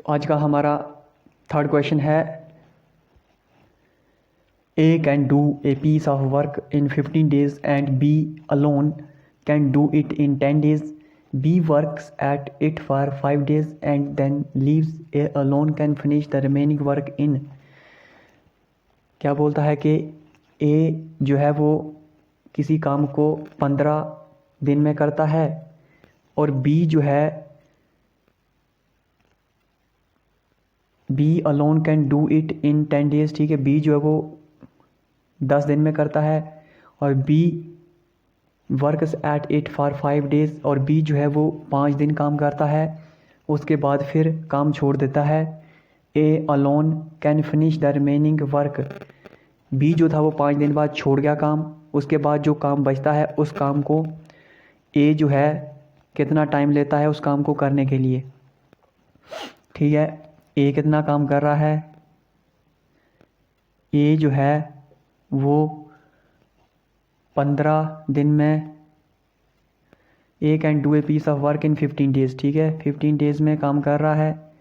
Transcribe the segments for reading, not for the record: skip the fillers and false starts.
आज का हमारा थर्ड क्वेश्चन है A can do a piece of work in 15 days and B alone can do it in 10 days. B works at it for 5 days and then leaves. A alone can finish the remaining work in. क्या बोलता है कि ए जो है वो किसी काम को 15 दिन में करता है और बी जो है B alone can do it in 10 days. ठीक है, बी जो है वो 10 दिन में करता है और B works at it for 5 days और बी जो है वो 5 दिन काम करता है, उसके बाद फिर काम छोड़ देता है. A alone can finish the remaining work. B जो था वो 5 दिन बाद छोड़ गया काम, उसके बाद जो काम बचता है उस काम को ए जो है कितना टाइम लेता है उस काम को करने के लिए. ठीक है, ए कितना काम कर रहा है. ए जो है वो 15 दिन में A can do a piece of work in 15 days. ठीक है, 15 days में काम कर रहा है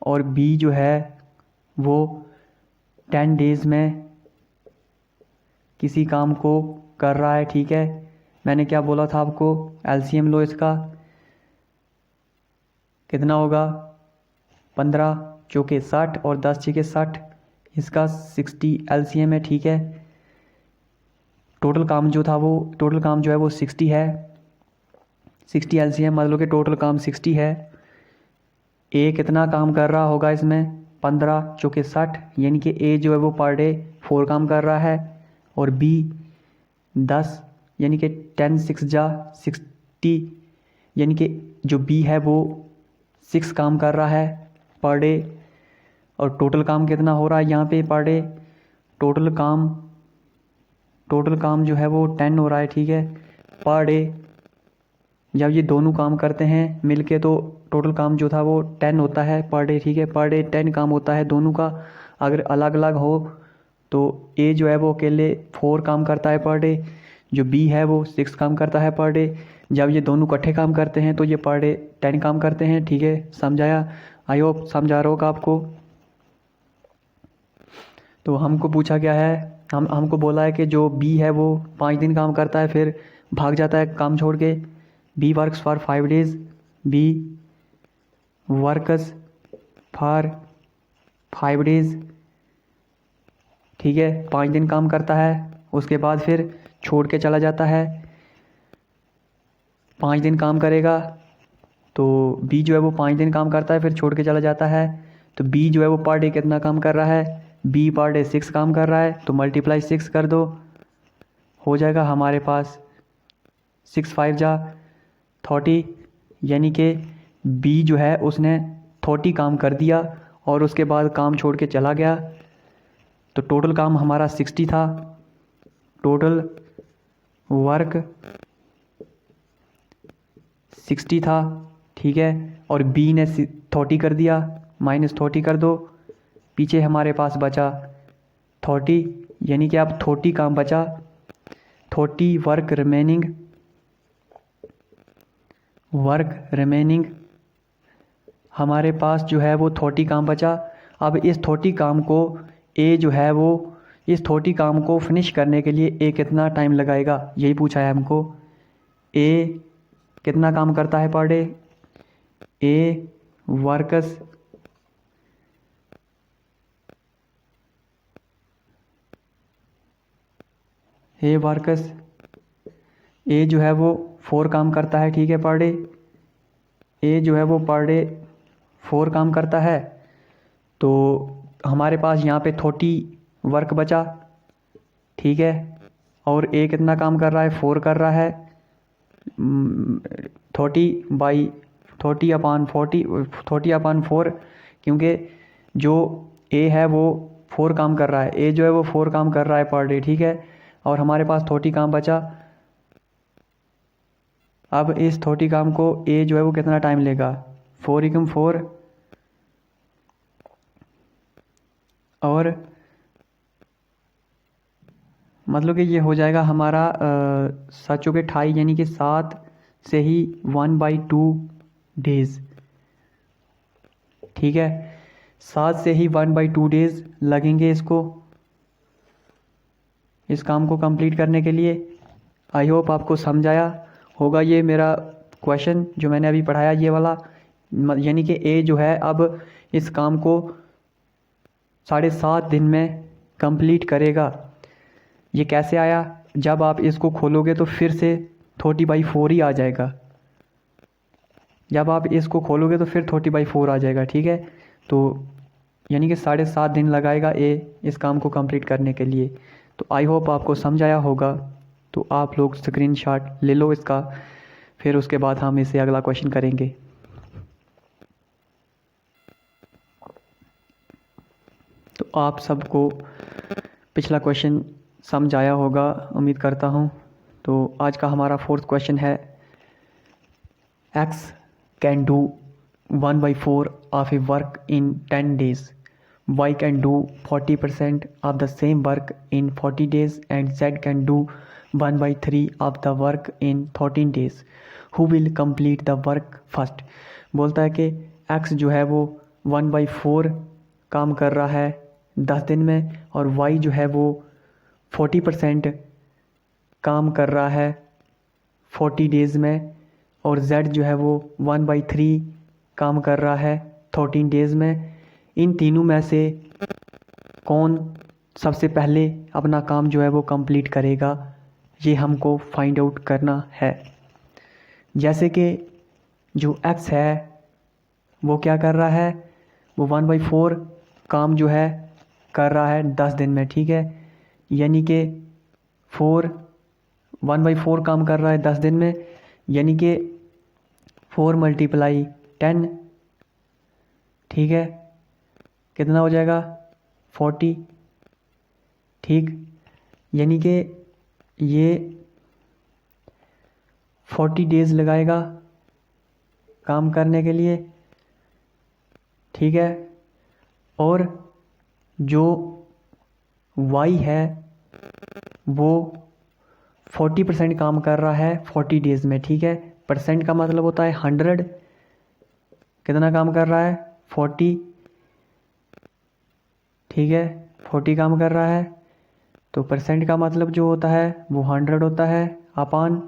और बी जो है वो 10 days में किसी काम को कर रहा है. ठीक है, मैंने क्या बोला था आपको, एलसीएम लो इसका. कितना होगा, 15 चौके 60 और 10 छके 60, इसका 60 एलसीएम है. ठीक है, टोटल काम जो है वो 60 है. 60 एलसीएम मतलब कि टोटल काम 60 है. ए कितना काम कर रहा होगा इसमें, 15 चौके 60, यानी कि ए जो है वो पर डे 4 काम कर रहा है और बी 10 यानी कि 10 6 जा 60, यानी कि जो बी है वो 6 काम कर रहा है पर डे. और टोटल काम कितना हो रहा है यहाँ पे पर डे, टोटल काम जो है वो 10 हो रहा है. ठीक है, पर डे जब ये दोनों काम करते हैं मिलके तो टोटल काम जो था वो 10 होता है पर डे. ठीक है, पर डे 10 काम होता है दोनों का. अगर अलग अलग हो तो ए जो है वो अकेले 4 काम करता है पर डे, जो बी है वो 6 काम करता है पर डे. जब ये दोनों इकट्ठे काम करते हैं तो ये पर डे 10 काम करते हैं. ठीक है, समझाया, आई होप समझा रहा होगा आपको. तो हमको पूछा गया है, हमको बोला है कि जो बी है वो 5 दिन काम करता है फिर भाग जाता है काम छोड़ के. B works for 5 days. B works for 5 days. ठीक है, 5 दिन काम करता है, उसके बाद फिर छोड़ के चला जाता है. 5 दिन काम करेगा तो बी जो है वो 5 दिन काम करता है फिर छोड़ के चला जाता है. तो बी जो है वो पर डे कितना काम कर रहा है, बी पर डे 6 काम कर रहा है, तो मल्टीप्लाई 6 कर दो, हो जाएगा हमारे पास 6 5 जा 30, यानी कि बी जो है उसने 30 काम कर दिया और उसके बाद काम छोड़ के चला गया. तो टोटल काम हमारा 60 था, टोटल वर्क 60 था. ठीक है, और बी ने 30 कर दिया, माइनस 30 कर दो, पीछे हमारे पास बचा 30, यानी कि अब 30 काम बचा, 30 वर्क रिमेनिंग हमारे पास जो है वो 30 काम बचा. अब इस 30 काम को ए जो है वो इस 30 काम को फिनिश करने के लिए ए कितना टाइम लगाएगा, यही पूछा है हमको. ए कितना काम करता है पर डे, ए वर्कस ए जो है वो 4 काम करता है. ठीक है, पर डे ए जो है वो पर डे 4 काम करता है. तो हमारे पास यहाँ पे 30 वर्क बचा. ठीक है, और ए कितना काम कर रहा है, 4 कर रहा है. 30/40 क्योंकि जो ए है वो 4 काम कर रहा है, ए जो है वो 4 काम कर रहा है पर डे. ठीक है, और हमारे पास 30 काम बचा. अब इस 30 काम को ए जो है वो कितना टाइम लेगा, 4 और मतलब कि ये हो जाएगा हमारा 7 चौके 28, यानी कि 7 से ही 1/2 days. ठीक है। 7 से ही 1/2 डेज़ लगेंगे इसको, इस काम को कंप्लीट करने के लिए। आई होप आपको समझ आया होगा ये मेरा क्वेश्चन जो मैंने अभी पढ़ाया ये वाला, यानी कि ए जो है अब इस काम को 7.5 दिन में कंप्लीट करेगा। ये कैसे आया, जब आप इसको खोलोगे तो फिर से 30/4 ही आ जाएगा। जब आप इसको खोलोगे तो फिर 30/4 आ जाएगा, ठीक है। तो यानी कि 7.5 दिन लगाएगा ए इस काम को कंप्लीट करने के लिए। तो आई होप आपको समझ आया होगा। तो आप लोग स्क्रीनशॉट ले लो इसका, फिर उसके बाद हम इसे अगला क्वेश्चन करेंगे। तो आप सबको पिछला क्वेश्चन समझ आया होगा उम्मीद करता हूँ। तो आज का हमारा 4th क्वेश्चन है, x can do 1/4 of a work in 10 days. Y can do 40% of the same work in 40 days and Z can do 1/3 of the work in 13 days. Who will complete the work first? बोलता है कि X जो है वो 1/4 काम कर रहा है 10 दिन में, और Y जो है वो 40% काम कर रहा है 40 डेज़ में, और Z जो है वो 1/3 काम कर रहा है 13 डेज़ में। इन तीनों में से कौन सबसे पहले अपना काम जो है वो कंप्लीट करेगा, ये हमको फाइंड आउट करना है। जैसे कि जो X है वो क्या कर रहा है, वो 1/4 काम जो है कर रहा है 10 दिन में, ठीक है। यानी कि 1/4 काम कर रहा है 10 दिन में, यानी कि 4 × 10, ठीक है, कितना हो जाएगा 40, ठीक। यानी कि ये 40 डेज़ लगाएगा काम करने के लिए, ठीक है। और जो Y है वो 40% काम कर रहा है 40 डेज़ में, ठीक है। परसेंट का मतलब होता है 100। कितना काम कर रहा है 40, ठीक है, 40 काम कर रहा है। तो परसेंट का मतलब जो होता है वो 100 होता है अपॉन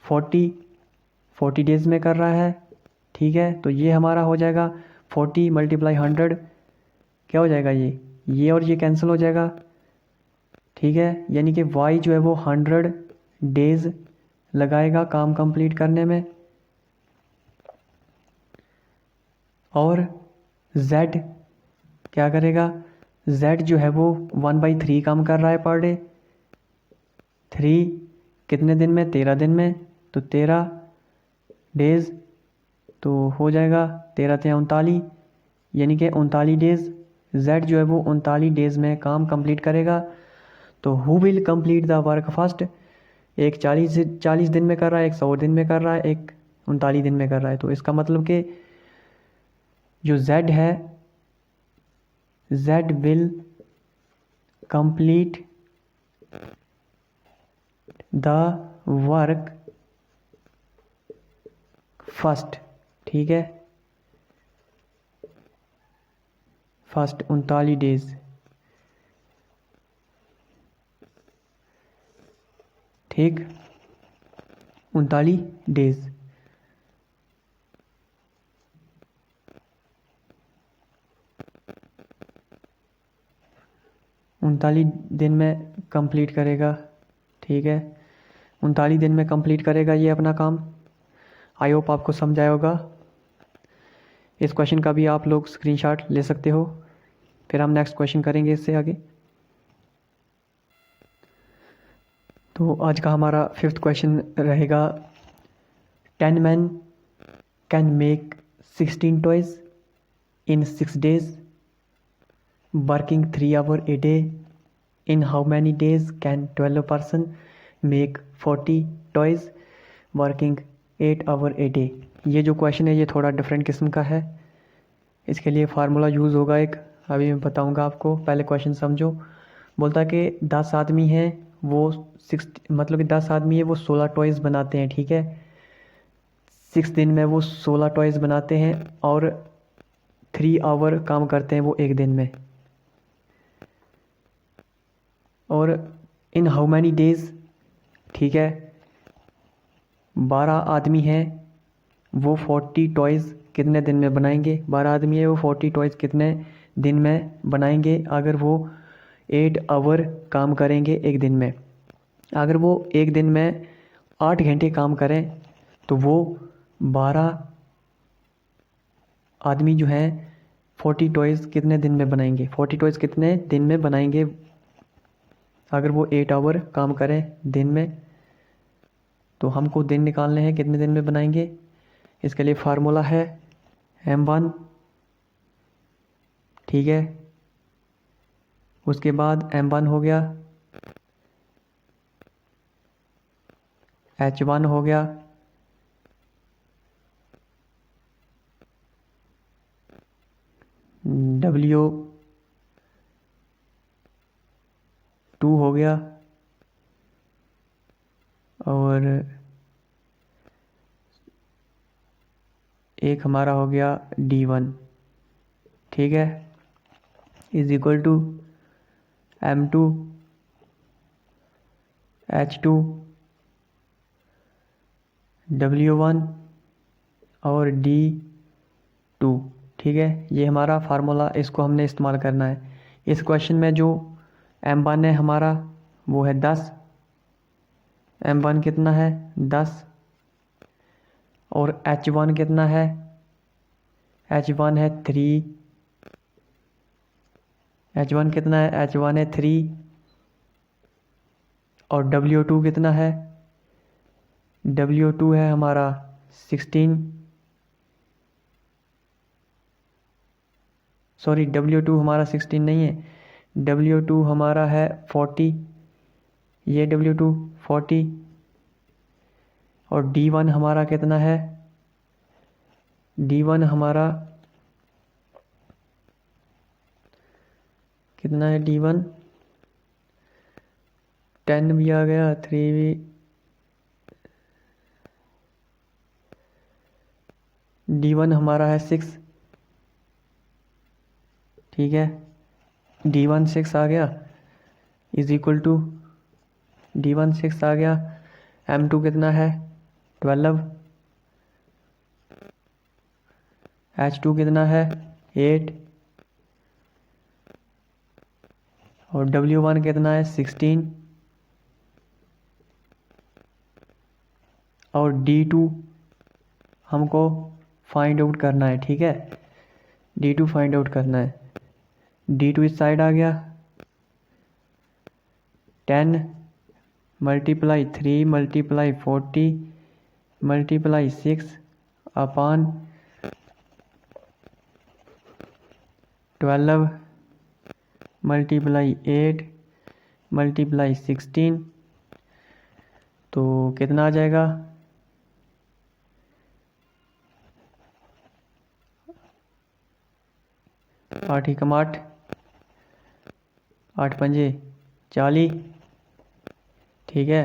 40 डेज़ में कर रहा है, ठीक है। तो ये हमारा हो जाएगा 40 × 100, क्या हो जाएगा ये और ये कैंसिल हो जाएगा, ठीक है। यानी कि Y जो है वो 100 डेज़ लगाएगा काम कंप्लीट करने में, और Z क्या करेगा, Z जो है वो 1/3 काम कर रहा है पर डे। 3 कितने दिन में, 13 दिन में, तो 13 डेज़, तो हो जाएगा 13 × 39, यानी कि 39 डेज़। Z जो है वो 39 डेज़ में काम कंप्लीट करेगा। तो who will complete the work first, एक 40 दिन में कर रहा है, एक 100 दिन में कर रहा है, एक 39 दिन में कर रहा है। तो इसका मतलब कि जो Z है, Z will complete the work first, ठीक है, फर्स्ट 39 डेज़, ठीक, 39 डेज़। उनतालीस दिन में कंप्लीट करेगा, ठीक है, 39 दिन में कंप्लीट करेगा ये अपना काम। आई होप आपको समझ आया होगा। इस क्वेश्चन का भी आप लोग स्क्रीनशॉट ले सकते हो, फिर हम नेक्स्ट क्वेश्चन करेंगे इससे आगे। तो आज का हमारा 5th क्वेश्चन रहेगा, 10 men can make 16 toys in 6 days working 3 hours a day. In how many days can 12 person make 40 toys working 8 hours a day? ये जो क्वेश्चन है ये थोड़ा डिफरेंट किस्म का है, इसके लिए फार्मूला यूज़ होगा एक, अभी मैं बताऊंगा आपको। पहले क्वेश्चन समझो। बोलता है कि 10 आदमी हैं, वो 10 आदमी है वो 16 टॉयज़ बनाते हैं, ठीक है। 6 दिन में वो 16 टॉयज़ बनाते हैं, और 3 आवर काम करते हैं वो एक दिन में। और इन हाउ मैनी डेज, ठीक है, 12 आदमी हैं, वो 40 टॉयज़ कितने दिन में बनाएंगे? 12 आदमी है, वो 40 टॉयज़ कितने दिन में बनाएंगे अगर वो 8 आवर काम करेंगे एक दिन में? अगर वो एक दिन में 8 घंटे काम करें तो वो 12 आदमी जो हैं 40 टॉयज़ कितने दिन में बनाएंगे? 40 टॉयज़ कितने दिन में बनाएंगे अगर वो 8 आवर काम करें दिन में? तो हमको दिन निकालने हैं, कितने दिन में बनाएंगे। इसके लिए फार्मूला है M1, ठीक है। उसके बाद M1 हो गया, H1 हो गया, W2 हो गया, और एक हमारा हो गया D1, ठीक है, is equal to M2 H2 W1 और D2, ठीक है। ये हमारा फार्मूला, इसको हमने इस्तेमाल करना है। इस क्वेश्चन में जो M1 है हमारा वो है 10, M1 कितना है 10, और H1 कितना है, H1 है 3, H1 कितना है, H1 है 3, और W2 कितना है, W2 है हमारा 16, सॉरी W2 हमारा 16 नहीं है, W2 हमारा है 40, ये W2 40, और D1 हमारा कितना है, D1 हमारा कितना है, D1 10 भी आ गया, 3 भी, D1 हमारा है 6, ठीक है, D1 6 आ गया, इज इक्वल टू D1 6 आ गया। M2 कितना है 12, H2 कितना है 8, और W1 कितना है 16, और D2 हमको फाइंड आउट करना है, ठीक है, D2 फाइंड आउट करना है। D2 इस साइड आ गया, 10 multiply 3 multiply 40 multiply 6 upon 12 multiply 8 multiply 16, तो कितना आ जाएगा, 8 एकम 8, 8 पंजे 40, ठीक है,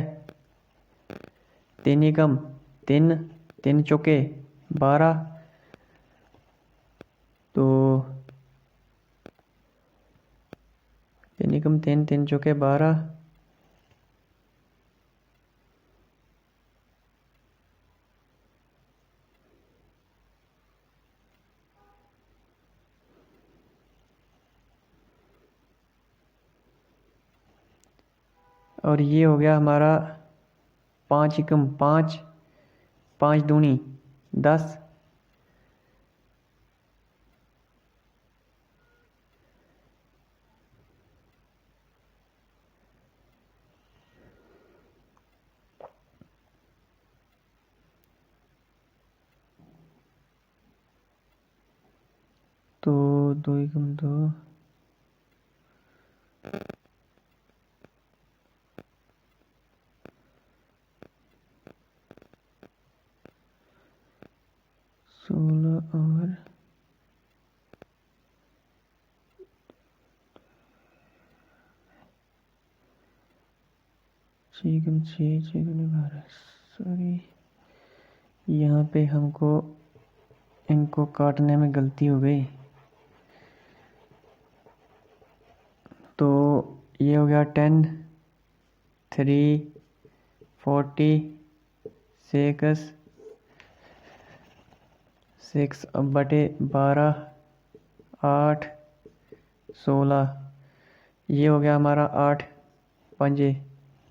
3 एकम 3, 3 चौके 12, तो 3 एकम 3, 3 चौके 12, और ये हो गया हमारा 5 एकम 5, 5 दूनी 10, तो 2 एकम 2, सोलह और 6 एकम 6, 6 दूनी 12, सॉरी यहाँ पे हमको इनको काटने में गलती हो गई। गया 10, 3, 40, 6/12, 8, 16। ये हो गया हमारा 8 पंजे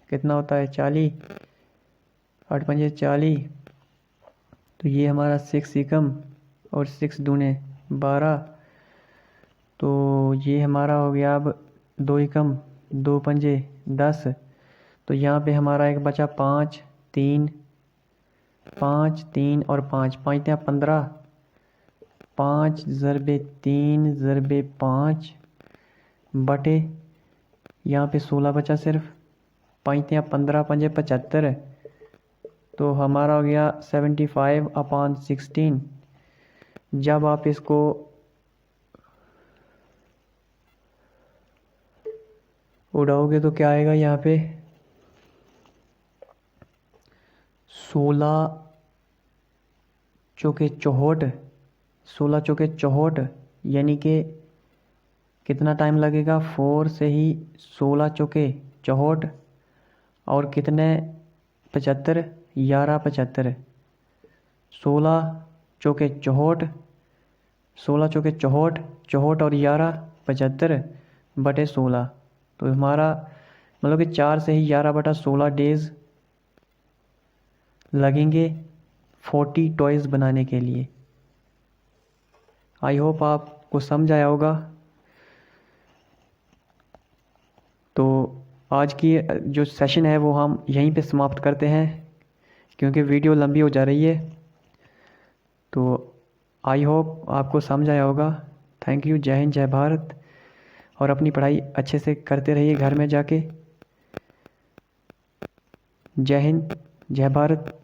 कितना होता है 40, 8 पंजे 40। तो ये हमारा 6 एकम और 6 दूने 12। तो ये हमारा हो गया अब 2 एकम 2 पंजे 10। तो यहाँ पे हमारा एक बचा 5, 3, 5, 3 और 5, 5 या 15, 5 ज़रबे 3 ज़रबे 5 बटे यहाँ पे 16 बचा सिर्फ, 5 या 15 पंजे 75। तो हमारा हो गया 75/16। जब आप इसको उड़ाओगे तो क्या आएगा यहाँ पे 16 चौके 64, 16 चौके 64 यानी कि कितना टाइम लगेगा 4 से ही 16 चौके 64 और कितने 75, 11 75, 16 चौके 64, 16 चौके 64, 64 और 11 75/16। तो हमारा मतलब कि 4 से ही 11/16 डेज़ लगेंगे 40 टॉयज़ बनाने के लिए। आई होप आपको समझ आया होगा। तो आज की जो सेशन है वो हम यहीं पे समाप्त करते हैं क्योंकि वीडियो लंबी हो जा रही है। तो आई होप आपको समझ आया होगा। Thank you. जय हिंद, जय भारत। और अपनी पढ़ाई अच्छे से करते रहिए घर में जाके। जय हिंद, जय भारत।